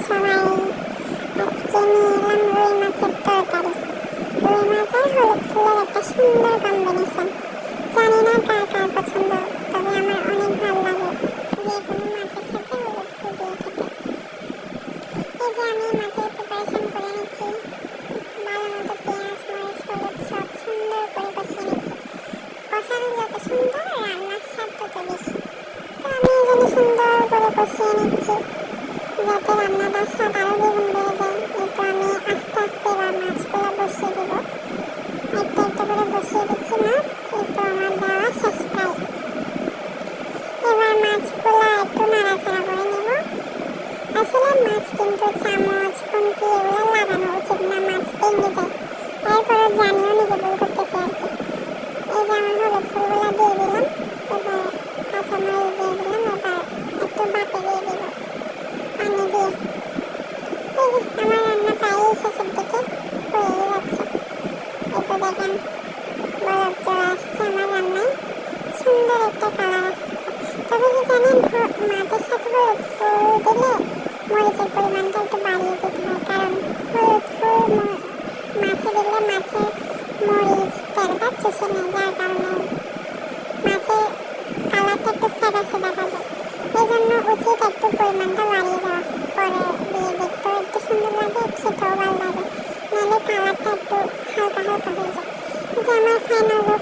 সবাই? আজকে নিয়ে এলাম রুই মাছের তরকারি। রুই মাছ আর হলুদ ফুলের একটা সুন্দর কম্বিনেশন। জানি না কার কার পছন্দ, তবে আমার অনেক ভালো লাগে যে কোনো মাছের সাথে হলুদ ফুল দিয়ে খেতে। এই যে আমি মাছের প্রিপারেশন করে নিচ্ছি, ভালো মতো পেঁয়াজ মরিচ হলুদ সব সুন্দর করে কষিয়ে নিচ্ছি। কষানো যত সুন্দর রান্নার স্বাদ তত বেশি। তো আমি এই জন্য সুন্দর করে কষিয়ে নিচ্ছি যাতে রান্নাটার স্বাদ আরও দ্বিগুণ বেড়ে যায়। এরপর আমি আস্তে আস্তে এবার মাছগুলো বসিয়ে দেবো, একটা একটা করে বসিয়ে দিচ্ছি মাছ। এরপর আমার দেওয়া শেষ প্রায়। এবার মাছগুলো একটু নাড়াচাড়া করে নেব। আসলে মাছ কিন্তু চামচ খুন্তি এগুলো লাগানো উচিত না, মাছ ভেঙে যায়। এরপরও জানিও নিজে ভুল করতেছি আর কি। এই যে আমার হলুদ ফুলগুলো দিয়ে দিলাম, এবার কাঁচামরিচ দিয়ে দিলাম, এবার একটু বাটে দিয়ে দিব পানি দিয়ে। এই যে আমার রান্না প্রায় শেষের দিকে হয়ে যাচ্ছে। এই তো দেখেন বলক চলে আসছে আমার রান্নায়, সুন্দর একটা কালার আসছে। তবে কি জানেন, মাছের সাথে হলুদ ফুল দিলে মরিচের পরিমাণটা একটু বাড়িয়ে দিতে হয়, কারণ হলুদ ফুল মাছে দিলে মাছের মরিচ তেলটা চুষে নেয়, যার কারণে মাছের কালারটা একটু ফ্যাকাশে দেখা যায়। এই জন্য উচিত একটু পরিমাণটা বাড়িয়ে দেওয়া, পরে দিয়ে দেখতেও একটু সুন্দর লাগে, খেতেও ভালো লাগে, নাহলে কালারটা একটু হালকা হালকা হয়ে যায়। যে আমার ফাইনাল লুক